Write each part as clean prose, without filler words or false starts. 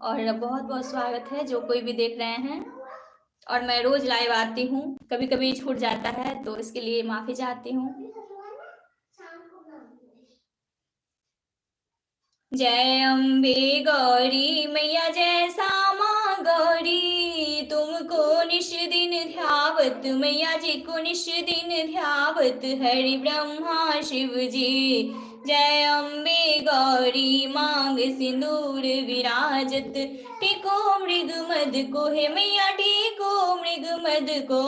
और बहुत बहुत स्वागत है जो कोई भी देख रहे हैं। और मैं रोज लाइव आती हूँ, कभी कभी छूट जाता है तो इसके लिए माफी चाहती हूँ। जय अम्बे गौरी मैया, जय श्यामा गौरी, तुमको निश दिन ध्यावत मैया जी को निश दिन ध्यावत हरि ब्रह्मा शिव जी। जय अम्बे गौरी मांग सिंदूर विराजत, टिको मृग मद को हे मैया टिको मृग मद को,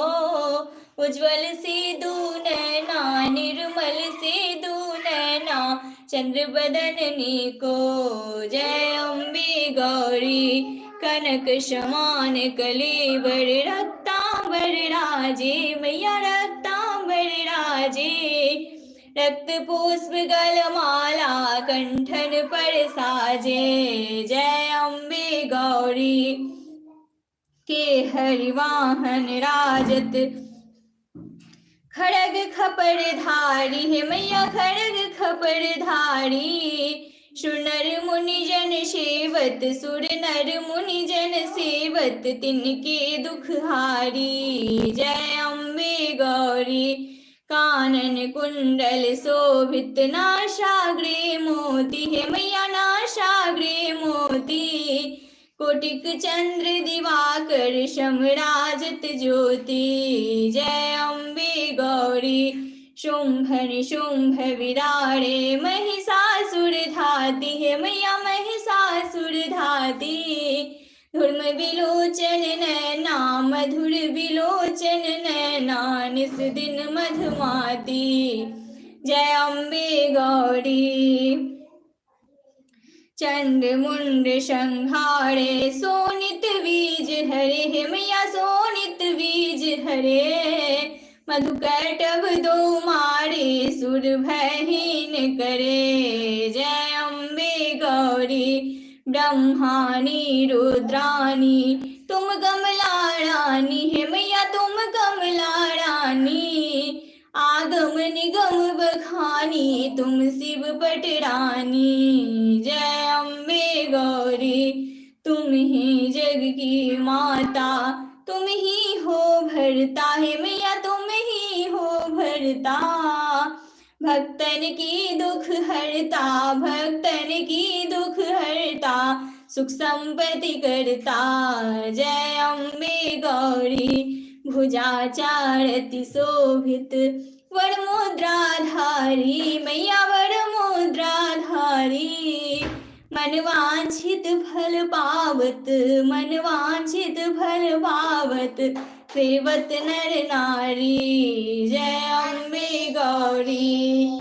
उज्ज्वल सिंदू नैना निर्मल सिंदू नैना चंद्र बदननी को। जय अम्बे गौरी कनक समान कलेवर, रक्तांबर राजे मैया रक्तांबर राजे, रक्त पुष्प गलमाला कंठन पर साजे। जय अम्बे गौरी के हरिवाहन राजत, खड़ग खपर धारी है मैया खड़ग खपर धारी, सुर नर मुनि जन सेवत सुर नर मुनि जन सेवत तिनके दुख हारी। जय अम्बे गौरी कानन कुंडल शोभित, नासाग्रे मोती है मैया नासाग्रे मोती, कोटिक चंद्र दिवाकर समराजत ज्योति। जय अम्बे गौरी शुंभ निशुंभ विरारे, महिषासुर धाती है मैया महिषासुर धाती, धूर्म विलोचन नैना मधुर विलोचन नैना निस दिन मधुमाती। जय अम्बे गौरी चंड मुंड संहारे, सोनित बीज हरे हे मैया सोनित बीज हरे, मधुकैटभ दो मारे सुर भयहीन करे। जय अम्बे गौरी ब्रह्मानी रुद्रानी, तुम कमला रानी है मैया तुम कमला रानी, आगम निगम बखानी तुम शिव पटरानी। जय अम्बे गौरी तुम ही जग की माता, तुम ही हो भरता है मैया तुम ही हो भरता, भक्तन की दुख हरता भक्तन की दुख हरता, सुख संपत्ति करता। जय अम्बे गौरी भुजा चारति शोभित, वर मुद्राधारी मैया वर मुद्राधारी, मन वांछित फल पावत मन वांछित फल पावत, सेवत नर नारी। जय अम्बे गौरी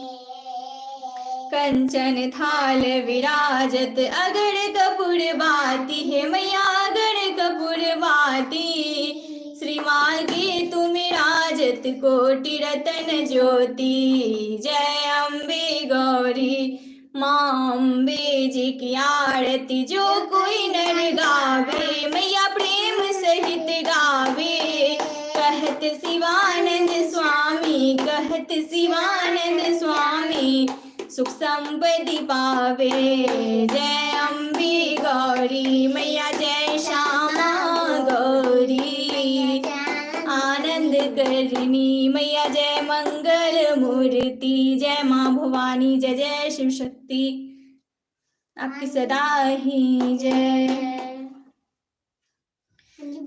कंचन थाल विराजत, अगर कपूर बाती है मैया अगर कपूर बाती, श्रीमाल के तुम राजत कोटि रतन ज्योति। जय अम्बे गौरी माँ अम्बे जी की आरती जो कोई नर गावे, मैया प्रेम सहित गावे, कहत शिवानंद स्वामी कहत शिवानंद स्वामी, सुख संपत्ति पावे। जय अम्बे गौरी मैया जय श्यामा गौरी, आनंद करनी मैया जय मंगल मूर्ति। जय माँ भवानी जय जय शिव शक्ति, आपकी सदा ही जय।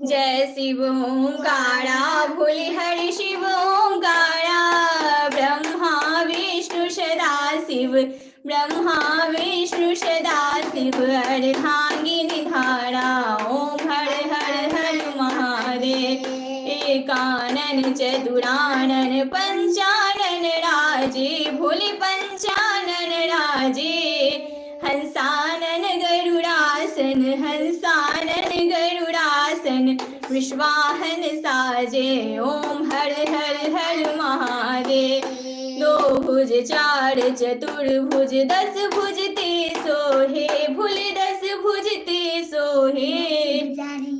जय शिव ओंकारा भोले हरि शिव ओंकारा, ब्रह्मा विष्णु सदा शिव ब्रह्मा विष्णु सदा शिव, अर्धांगिनी धारा ओम हर हर हर महादेव, एकानन चतुरानन पंचानन राजे, भोले पंचानन राजे, हंसानन गरुड़ासन हंसानन गरुड़ासन, विश्वाहन साजे ओम हर हर हर महादेव। दो भुज चार चतुर्भुज दस भुज ते सोहे, भोले दस भुज ते सोहे,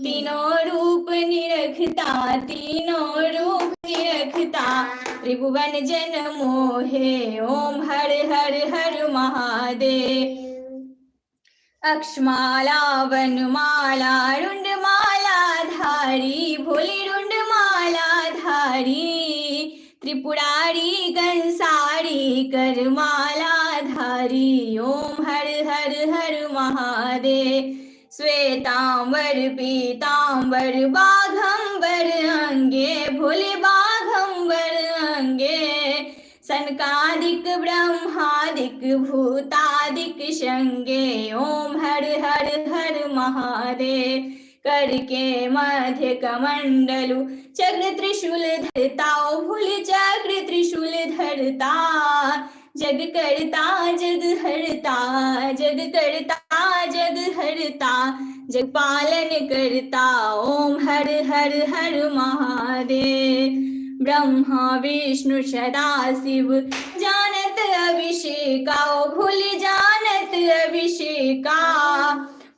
तीनों रूप निरखता तीनों रूप निरखता, त्रिभुवन जन मोहे ओम हर हर हर महादेव। अक्षमाला वनमाला रुंडमाला धारी, भोली रुंडमाला धारी, त्रिपुरारी कंसारी करमाला धारी। ओम हर हर हर महादेव। श्वेतांबर पीतांबर बाघंबर अंगे, भोले बाघंबर अंगे, सनकादिक ब्रह्मादिक भूतादिक शंगे। ओम हर हर हर महादेव। करके मध्य कमंडलु चक्र त्रिशूल धरता, भूल चक्र त्रिशूल धरता, जग करता जग हरता, जग करता जग हरता, जग पालन करता। ओम हर हर हर महादेव। ब्रह्मा विष्णु सदा शिव जानत अभिषेका, भूल जानत अभिषेका,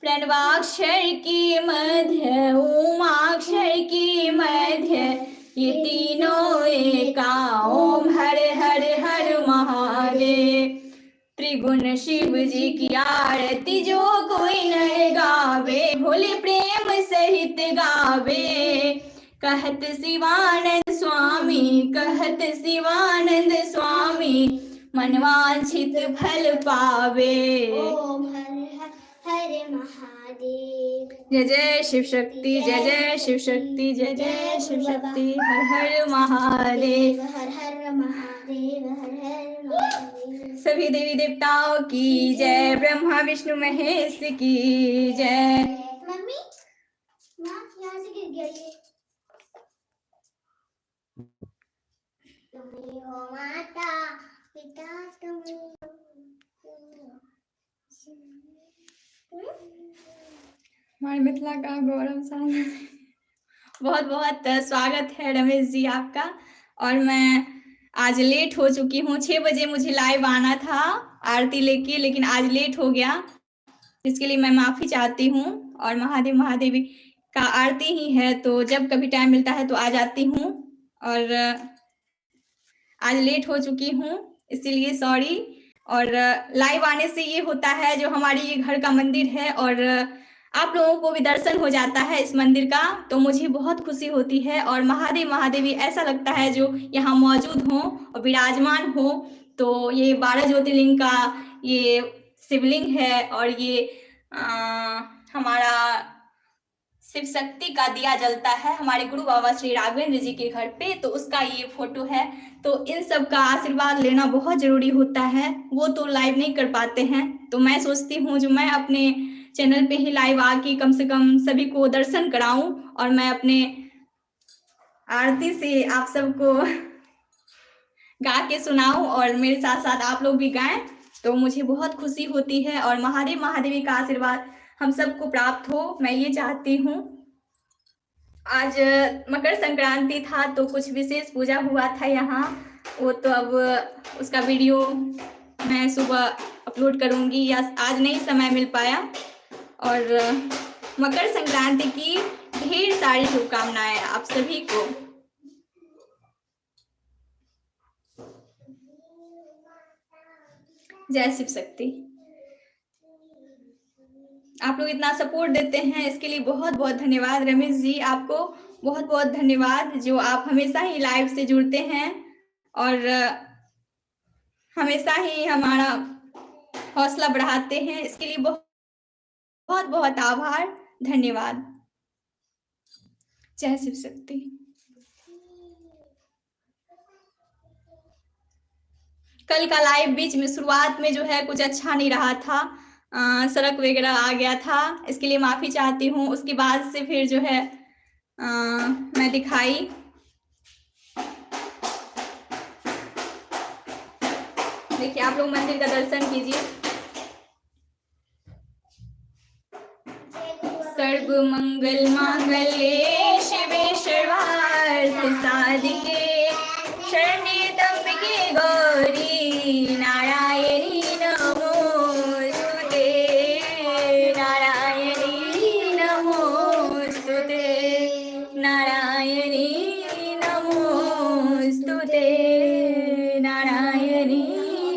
प्रणवाक्षर की मध्य उमाक्षर की मध्य, ये तीनों एका। ओम हर हर हर महादेव। त्रिगुण शिव जी की आरती जो कोई नर गावे, भोले प्रेम सहित गावे। कहत शिवानंद स्वामी, कहत शिवानंद स्वामी, मनवांछित फल पावे। ओम हर हर महादेव। जय जय शिव शक्ति, जय जय शिव शक्ति, जय जय शिव शक्ति। हर हर महादेव, हर हर महादेव, हर हर महादेव। सभी देवी देवताओं की जय, ब्रह्मा विष्णु महेश की जय। मम्मी माँ यहाँ से गिर गया ये। तुम्ही हो माता पिता, तुम्ही हमारे मिथिला का गौरवशाली। बहुत बहुत स्वागत है रमेश जी आपका। और मैं आज लेट हो चुकी हूँ, 6 बजे मुझे लाइव आना था आरती लेके, लेकिन आज लेट हो गया, इसके लिए मैं माफ़ी चाहती हूँ। और महादेव महादेवी का आरती ही है, तो जब कभी टाइम मिलता है तो आ जाती हूँ, और आज लेट हो चुकी हूँ इसीलिए सॉरी। और लाइव आने से ये होता है, जो हमारी ये घर का मंदिर है और आप लोगों को भी दर्शन हो जाता है इस मंदिर का, तो मुझे बहुत खुशी होती है। और महादेव महादेवी ऐसा लगता है जो यहाँ मौजूद हो और विराजमान हो। तो ये 12 ज्योतिर्लिंग का ये शिवलिंग है, और ये हमारा शिव शक्ति का दिया जलता है हमारे गुरु बाबा श्री राघवेंद्र जी के घर पे, तो उसका ये फोटो है। तो इन सब का आशीर्वाद लेना बहुत जरूरी होता है, वो तो लाइव नहीं कर पाते हैं। तो मैं सोचती हूँ जो मैं अपने चैनल पे ही लाइव आके कम से कम सभी को दर्शन कराऊं, और मैं अपने आरती से आप सबको गा के सुनाऊं, और मेरे साथ साथ आप लोग भी गाएं, तो मुझे बहुत खुशी होती है। और महादेव महादेवी का आशीर्वाद हम सबको प्राप्त हो, मैं ये चाहती हूँ। आज मकर संक्रांति था, तो कुछ विशेष पूजा हुआ था यहाँ, वो तो अब उसका वीडियो मैं सुबह अपलोड करूँगी, या आज नहीं समय मिल पाया। और मकर संक्रांति की ढेर सारी शुभकामनाएं आप सभी को। जय शिव शक्ति। आप लोग इतना सपोर्ट देते हैं, इसके लिए बहुत बहुत धन्यवाद। रमेश जी आपको बहुत बहुत धन्यवाद, जो आप हमेशा ही लाइव से जुड़ते हैं और हमेशा ही हमारा हौसला बढ़ाते हैं, इसके लिए बहुत बहुत बहुत आभार, धन्यवाद। जय शिव शक्ति। कल का लाइव बीच में शुरुआत में जो है कुछ अच्छा नहीं रहा था, सड़क वगैरह आ गया था, इसके लिए माफ़ी चाहती हूँ। उसके बाद से फिर जो है मैं दिखाई। देखिए आप लोग मंदिर का दर्शन कीजिए। सर्व मंगल मांगल्ये शिवे सर्वार्थ साधिके शरण्ये त्र्यंबके गौरी नारायणी नमोस्तुते, नारायणी नमोस्तुते, नारायणी नमोस्तुते, नारायणी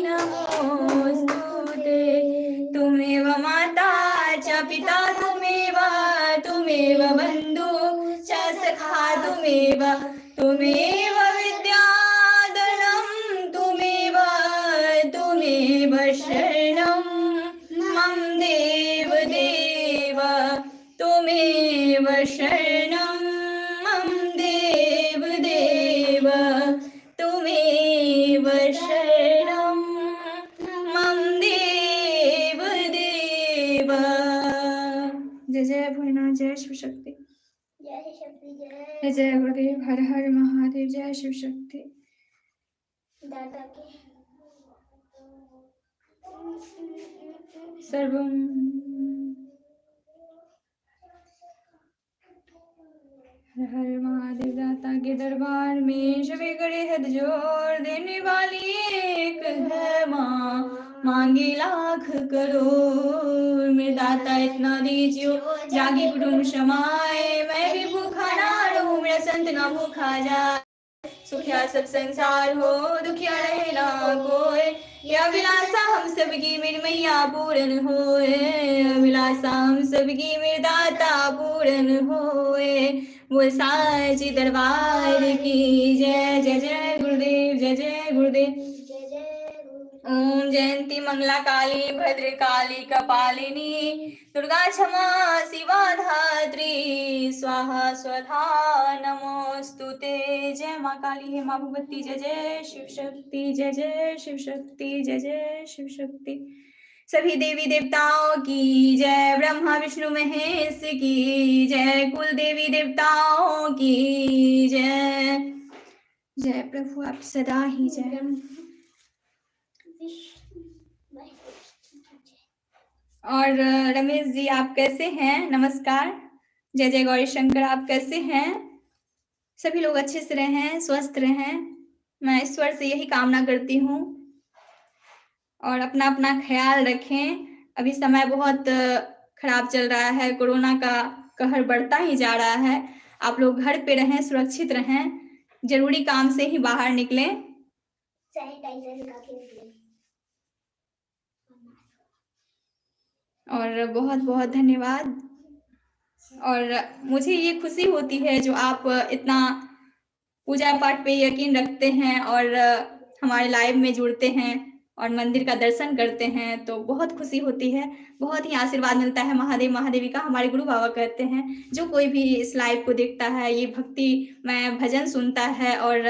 नमोस्तुते। तुमेव माता त्वमेव त्वमेव विद्याधनं त्वमेव त्वमेव शरणं मम देव देव त्वमेव शरणं मम देव देव त्वमेव शरणं मम देव देव। जय जय भोलेनाथ, जय शिव शक्ति, जय शक्ति जय जय जय गुरुदेव, हर हर महादेव, जय शिव शक्ति। दादा के सर्वम हर हर महादेव। दाता के दरबार में सभी करे हाथ जोड़, देने वाली एक है माँ, मांगे लाख करोड़। मेरे दाता इतना दीजियो जागी कुटुंब समाए, मैं भी भूखा ना रहूं, मेरा संत ना भूखा जाए। सुखिया सब संसार हो, दुखिया रहे ना कोई, या अभिलाषा हम सबकी मेरी मैया पूर्ण होए। अभिलाषा हम सबकी मेरे दाता पूर्ण होए। बोल साची दरबार की जय, जय जय गुरुदेव, जय जय गुरुदेव। जय जय गुरु ओम जयंती मंगला काली भद्र काली कपालिनी, दुर्गा क्षमा शिवा धात्री, स्वाहा स्वधा नमोस्तुते। जय माँ काली, हे माँ भगवती, जय जय शिव शक्ति, जय जय शिव शक्ति, जय जय शिव शक्ति। सभी देवी देवताओं की जय, ब्रह्मा विष्णु महेश की जय, कुल देवी देवताओं की जय। जय प्रभु आप सदा ही जय। और रमेश जी आप कैसे हैं? नमस्कार। जय जय गौरी शंकर, आप कैसे हैं? सभी लोग अच्छे से रहें, स्वस्थ रहें, मैं ईश्वर से यही कामना करती हूँ। और अपना अपना ख्याल रखें। अभी समय बहुत खराब चल रहा है, कोरोना का कहर बढ़ता ही जा रहा है। आप लोग घर पे रहें, सुरक्षित रहें, जरूरी काम से ही बाहर निकलें। सैनिटाइजर लगा के निकले। और बहुत बहुत धन्यवाद। और मुझे ये खुशी होती है जो आप इतना पूजा पाठ पे यकीन रखते हैं और हमारे लाइव में जुड़ते हैं और मंदिर का दर्शन करते हैं, तो बहुत खुशी होती है, बहुत ही आशीर्वाद मिलता है महादेव महादेवी का। हमारे गुरु बाबा कहते हैं जो कोई भी इस लाइव को देखता है, ये भक्ति में भजन सुनता है और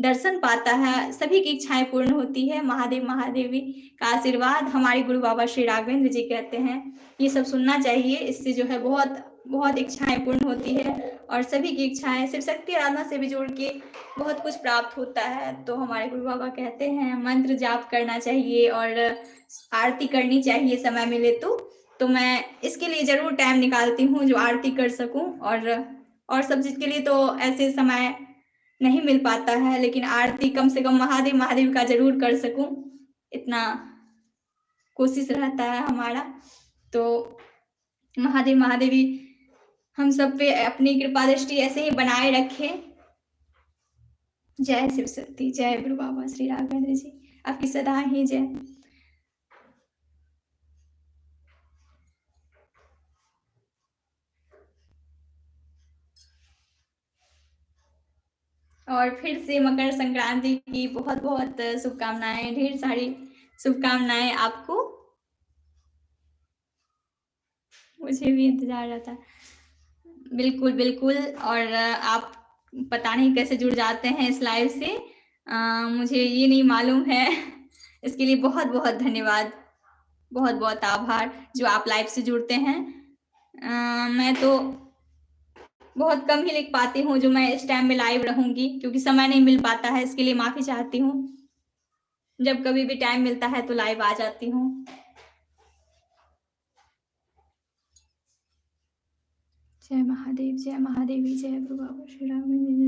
दर्शन पाता है, सभी की इच्छाएं पूर्ण होती है। महादेव महादेवी का आशीर्वाद हमारे गुरु बाबा श्री राघवेंद्र जी कहते हैं, ये सब सुनना चाहिए। इससे जो है बहुत बहुत इच्छाएं पूर्ण होती है और सभी की इच्छाएं, शिव शक्ति आराधना से भी जुड़ के बहुत कुछ प्राप्त होता है। तो हमारे गुरु बाबा कहते हैं मंत्र जाप करना चाहिए और आरती करनी चाहिए समय मिले तो मैं इसके लिए जरूर टाइम निकालती हूँ जो आरती कर सकूं। और सब चीज के लिए तो ऐसे समय नहीं मिल पाता है, लेकिन आरती कम से कम महादेव महादेव का जरूर कर सकूं, इतना कोशिश रहता है हमारा। तो महादेव महादेवी हम सब पे अपनी कृपा दृष्टि ऐसे ही बनाए रखें। जय शिव शक्ति, जय गुरु बाबा श्री राघवेंद्र जी, आपकी सदा ही जय। और फिर से मकर संक्रांति की बहुत बहुत शुभकामनाएं, ढेर सारी शुभकामनाएं आपको। मुझे भी इंतजार रहता, बिल्कुल बिल्कुल। और आप पता नहीं कैसे जुड़ जाते हैं इस लाइव से, मुझे ये नहीं मालूम है। इसके लिए बहुत बहुत धन्यवाद, बहुत बहुत आभार जो आप लाइव से जुड़ते हैं। मैं तो बहुत कम ही लिख पाती हूँ जो मैं इस टाइम में लाइव रहूंगी, क्योंकि समय नहीं मिल पाता है, इसके लिए माफी चाहती हूँ। जब कभी भी टाइम मिलता है तो लाइव आ जाती हूँ। जय महादेव, जय महादेवी, जय गुरु बाबा श्री राम,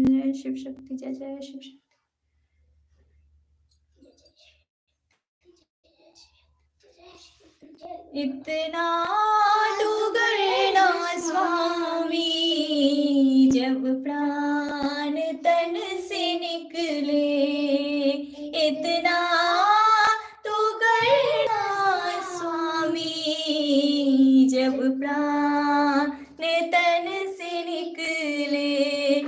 जय शिव शक्ति, जय जय शिव शक्ति। इतना तो करना स्वामी जब प्राण तन से निकले, इतना तो करना स्वामी जब प्राण तन से निकले।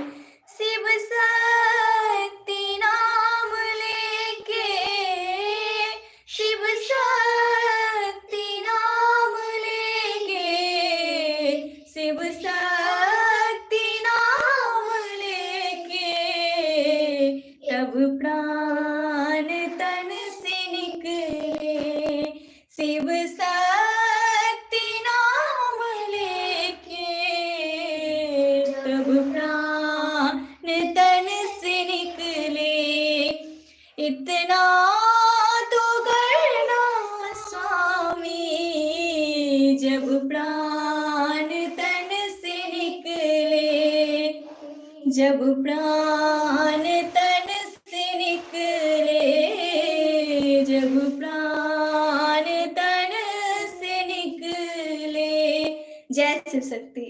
जब प्राण तन से निकले, जब प्राण तन से निकले। जय शिव शक्ति,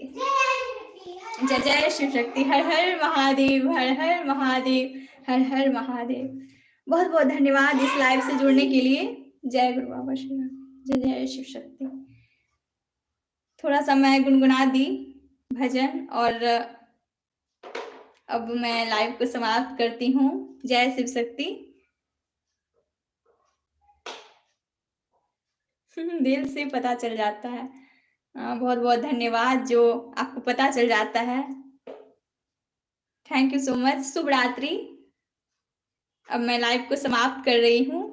जय जय शिव शक्ति। हर हर महादेव, हर हर महादेव, हर हर महादेव। बहुत बहुत धन्यवाद इस लाइव से जुड़ने के लिए। जय गुरु बाबा श्री राम, जय जय शिव शक्ति। थोड़ा सा मैं गुनगुना दी भजन और अब मैं लाइव को समाप्त करती हूँ। जय शिव शक्ति। दिल से पता चल जाता है। बहुत बहुत धन्यवाद जो आपको पता चल जाता है। Thank you so much. शुभ रात्रि। अब मैं लाइव को समाप्त कर रही हूँ।